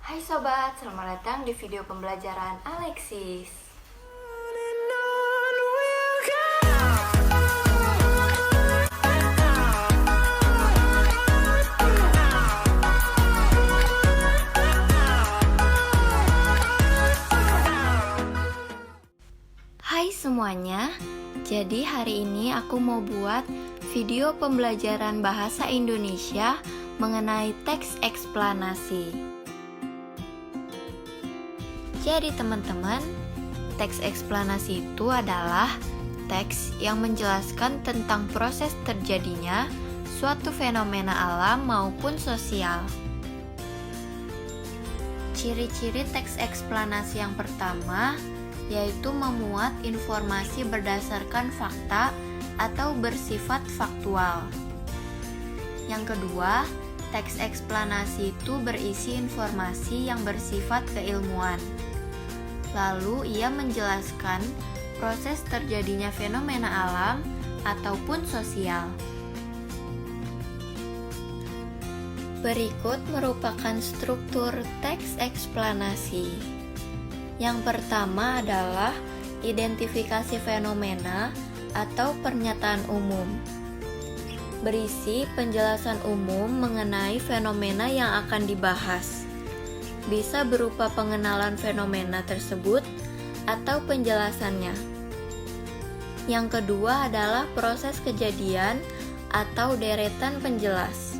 Hai sobat, selamat datang di video pembelajaran Alexis. Hai semuanya, jadi hari ini aku mau buat video pembelajaran bahasa Indonesia mengenai teks eksplanasi. Jadi teman-teman, teks eksplanasi itu adalah teks yang menjelaskan tentang proses terjadinya suatu fenomena alam maupun sosial. Ciri-ciri teks eksplanasi yang pertama yaitu memuat informasi berdasarkan fakta atau bersifat faktual. Yang kedua, teks eksplanasi itu berisi informasi yang bersifat keilmuan. Lalu ia menjelaskan proses terjadinya fenomena alam ataupun sosial. Berikut merupakan struktur teks eksplanasi. Yang pertama adalah identifikasi fenomena atau pernyataan umum. Berisi penjelasan umum mengenai fenomena yang akan dibahas. Bisa berupa pengenalan fenomena tersebut atau penjelasannya. Yang kedua adalah proses kejadian atau deretan penjelas.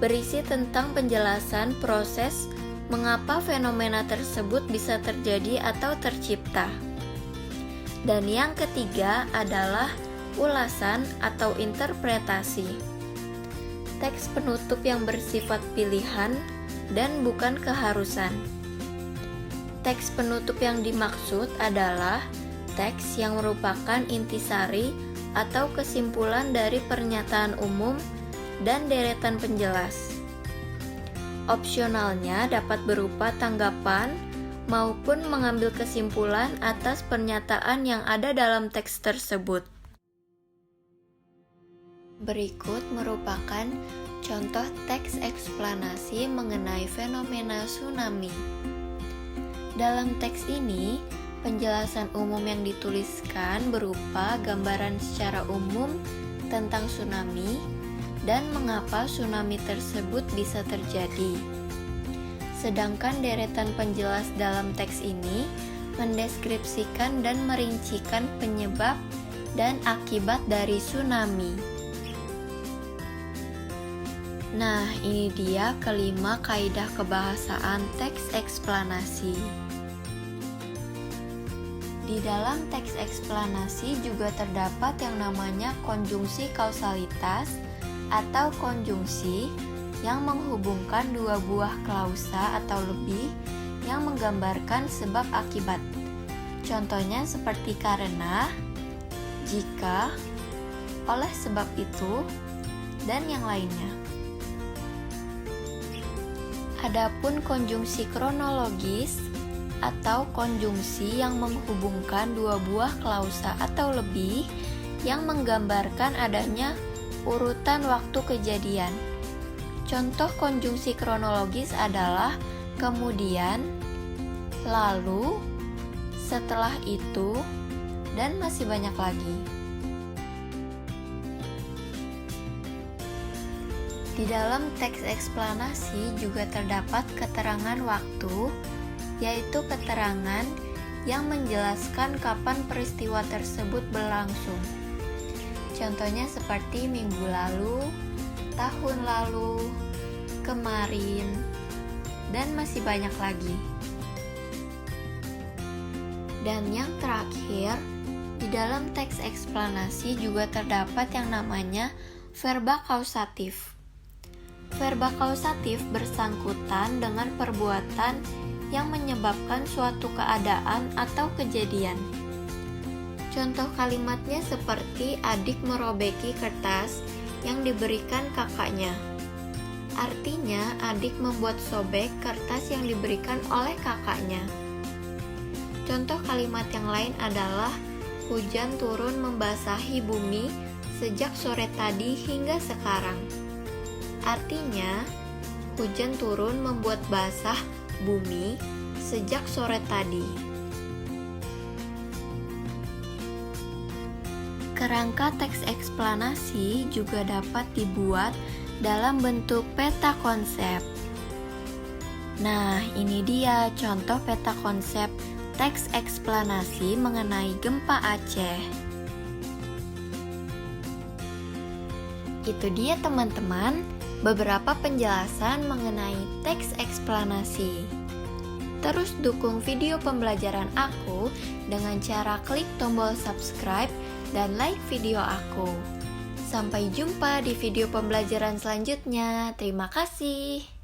Berisi tentang penjelasan proses mengapa fenomena tersebut bisa terjadi atau tercipta. Dan yang ketiga adalah ulasan atau interpretasi. Teks penutup yang bersifat pilihan dan bukan keharusan. Teks penutup yang dimaksud adalah teks yang merupakan intisari atau kesimpulan dari pernyataan umum dan deretan penjelas. Opsionalnya dapat berupa tanggapan maupun mengambil kesimpulan atas pernyataan yang ada dalam teks tersebut. Berikut merupakan contoh teks eksplanasi mengenai fenomena tsunami. Dalam teks ini, penjelasan umum yang dituliskan berupa gambaran secara umum tentang tsunami dan mengapa tsunami tersebut bisa terjadi. Sedangkan deretan penjelas dalam teks ini mendeskripsikan dan merincikan penyebab dan akibat dari tsunami. Nah, ini dia kelima kaidah kebahasaan teks eksplanasi. Di dalam teks eksplanasi juga terdapat yang namanya konjungsi kausalitas atau konjungsi yang menghubungkan dua buah klausa atau lebih yang menggambarkan sebab akibat. Contohnya seperti karena, jika, oleh sebab itu, dan yang lainnya. Adapun konjungsi kronologis atau konjungsi yang menghubungkan dua buah klausa atau lebih yang menggambarkan adanya urutan waktu kejadian. Contoh konjungsi kronologis adalah kemudian, lalu, setelah itu, dan masih banyak lagi. Di dalam teks eksplanasi juga terdapat keterangan waktu, yaitu keterangan yang menjelaskan kapan peristiwa tersebut berlangsung. Contohnya seperti minggu lalu, tahun lalu, kemarin, dan masih banyak lagi. Dan yang terakhir, di dalam teks eksplanasi juga terdapat yang namanya verba kausatif. Verba kausatif bersangkutan dengan perbuatan yang menyebabkan suatu keadaan atau kejadian. Contoh kalimatnya seperti adik merobeki kertas yang diberikan kakaknya. Artinya, adik membuat sobek kertas yang diberikan oleh kakaknya. Contoh kalimat yang lain adalah hujan turun membasahi bumi sejak sore tadi hingga sekarang. Artinya, Hujan turun membuat basah bumi sejak sore tadi. Kerangka teks eksplanasi juga dapat dibuat dalam bentuk peta konsep. Nah, ini dia contoh peta konsep teks eksplanasi mengenai gempa Aceh. Itu dia teman-teman, beberapa penjelasan mengenai teks eksplanasi. Terus dukung video pembelajaran aku dengan cara klik tombol subscribe dan like video aku. Sampai jumpa di video pembelajaran selanjutnya. Terima kasih.